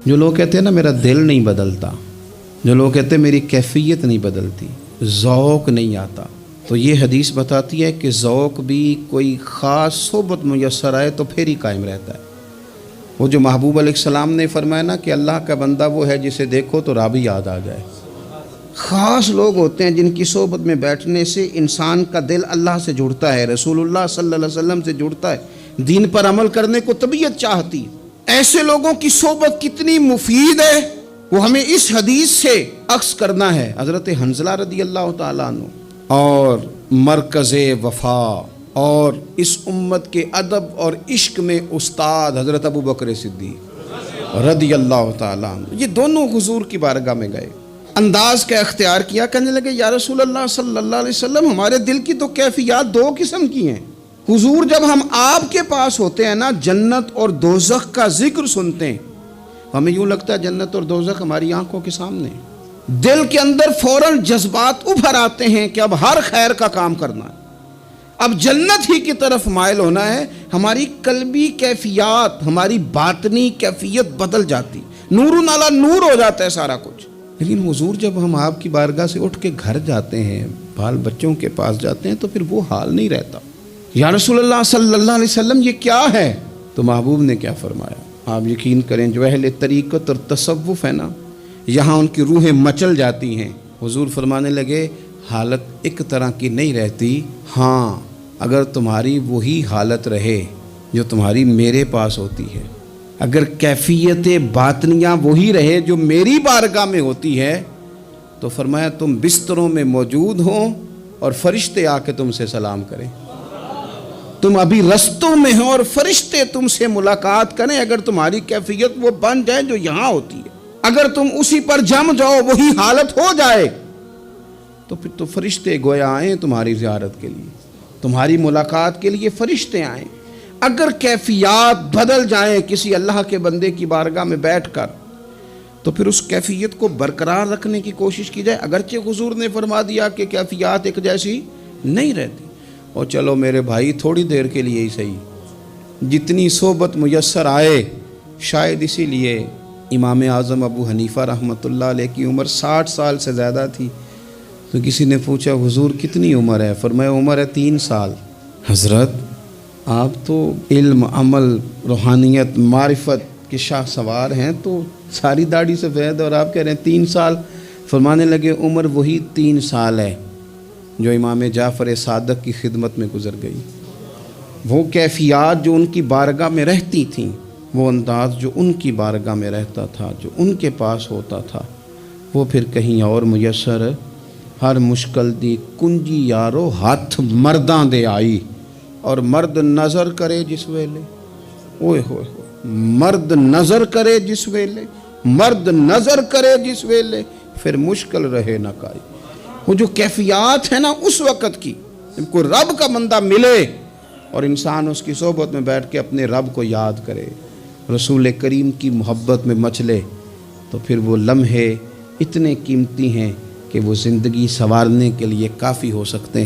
جو لوگ کہتے ہیں نا میرا دل نہیں بدلتا، جو لوگ کہتے ہیں میری کیفیت نہیں بدلتی، ذوق نہیں آتا، تو یہ حدیث بتاتی ہے کہ ذوق بھی کوئی خاص صحبت میسر آئے تو پھر ہی قائم رہتا ہے۔ وہ جو محبوب علیہ السلام نے فرمایا نا کہ اللہ کا بندہ وہ ہے جسے دیکھو تو رب یاد آ جائے۔ خاص لوگ ہوتے ہیں جن کی صحبت میں بیٹھنے سے انسان کا دل اللہ سے جڑتا ہے، رسول اللہ صلی اللہ علیہ وسلم سے جڑتا ہے، دین پر عمل کرنے کو طبیعت چاہتی ہے۔ ایسے لوگوں کی صحبت کتنی مفید ہے وہ ہمیں اس حدیث سے عکس کرنا ہے۔ حضرت حنظلہ رضی اللہ تعالیٰ عنہ اور مرکز وفا اور اس امت کے ادب اور عشق میں استاد حضرت ابو بکر صدیق رضی اللہ تعالیٰ عنہ، یہ دونوں حضور کی بارگاہ میں گئے، انداز کا اختیار کیا، کہنے لگے یا رسول اللہ صلی اللہ علیہ وسلم ہمارے دل کی تو کیفیات دو قسم کی ہیں۔ حضور جب ہم آپ کے پاس ہوتے ہیں نا، جنت اور دوزخ کا ذکر سنتے ہیں، ہمیں یوں لگتا ہے جنت اور دوزخ ہماری آنکھوں کے سامنے، دل کے اندر فوراً جذبات ابھر آتے ہیں کہ اب ہر خیر کا کام کرنا ہے، اب جنت ہی کی طرف مائل ہونا ہے۔ ہماری قلبی کیفیات، ہماری باطنی کیفیت بدل جاتی، نور علی نور ہو جاتا ہے سارا کچھ۔ لیکن حضور جب ہم آپ کی بارگاہ سے اٹھ کے گھر جاتے ہیں، بال بچوں کے پاس جاتے ہیں، تو پھر وہ حال نہیں رہتا۔ یا رسول اللہ صلی اللہ علیہ وسلم یہ کیا ہے؟ تو محبوب نے کیا فرمایا؟ آپ یقین کریں جو اہل طریقت اور تصوف ہے نا، یہاں ان کی روحیں مچل جاتی ہیں۔ حضور فرمانے لگے حالت ایک طرح کی نہیں رہتی، ہاں اگر تمہاری وہی حالت رہے جو تمہاری میرے پاس ہوتی ہے، اگر کیفیت باطنیہ وہی رہے جو میری بارگاہ میں ہوتی ہے، تو فرمایا تم بستروں میں موجود ہوں اور فرشتے آ کے تم سے سلام کریں، تم ابھی رستوں میں ہو اور فرشتے تم سے ملاقات کریں، اگر تمہاری کیفیت وہ بن جائے جو یہاں ہوتی ہے، اگر تم اسی پر جم جاؤ وہی حالت ہو جائے، تو پھر تو فرشتے گویا آئیں تمہاری زیارت کے لیے، تمہاری ملاقات کے لیے فرشتے آئیں۔ اگر کیفیات بدل جائیں کسی اللہ کے بندے کی بارگاہ میں بیٹھ کر، تو پھر اس کیفیت کو برقرار رکھنے کی کوشش کی جائے، اگرچہ حضور نے فرما دیا کہ کیفیات ایک جیسی نہیں رہتی۔ اور چلو میرے بھائی تھوڑی دیر کے لیے ہی صحیح، جتنی صحبت میسر آئے، شاید اسی لیے امام اعظم ابو حنیفہ رحمۃ اللہ علیہ کی عمر 60 سال سے زیادہ تھی، تو کسی نے پوچھا حضور کتنی عمر ہے؟ فرمایا عمر ہے 3 سال۔ حضرت آپ تو علم، عمل، روحانیت، معرفت کے شاہ سوار ہیں، تو ساری داڑھی سفید اور آپ کہہ رہے ہیں 3 سال۔ فرمانے لگے عمر وہی 3 سال ہے جو امام جعفر صادق کی خدمت میں گزر گئی۔ وہ کیفیات جو ان کی بارگاہ میں رہتی تھیں، وہ انداز جو ان کی بارگاہ میں رہتا تھا، جو ان کے پاس ہوتا تھا، وہ پھر کہیں اور میسر ہر مشکل دی کنجی یارو ہاتھ مرداں دے آئی، اور مرد نظر کرے جس ویلے، اوئے ہوئے مرد نظر کرے جس ویلے، مرد نظر کرے جس ویلے، پھر مشکل رہے نہ کائی۔ وہ جو کیفیات ہے نا اس وقت کی، جب کوئی رب کا بندہ ملے اور انسان اس کی صحبت میں بیٹھ کے اپنے رب کو یاد کرے، رسول کریم کی محبت میں مچلے، تو پھر وہ لمحے اتنے قیمتی ہیں کہ وہ زندگی سنوارنے کے لیے کافی ہو سکتے ہیں۔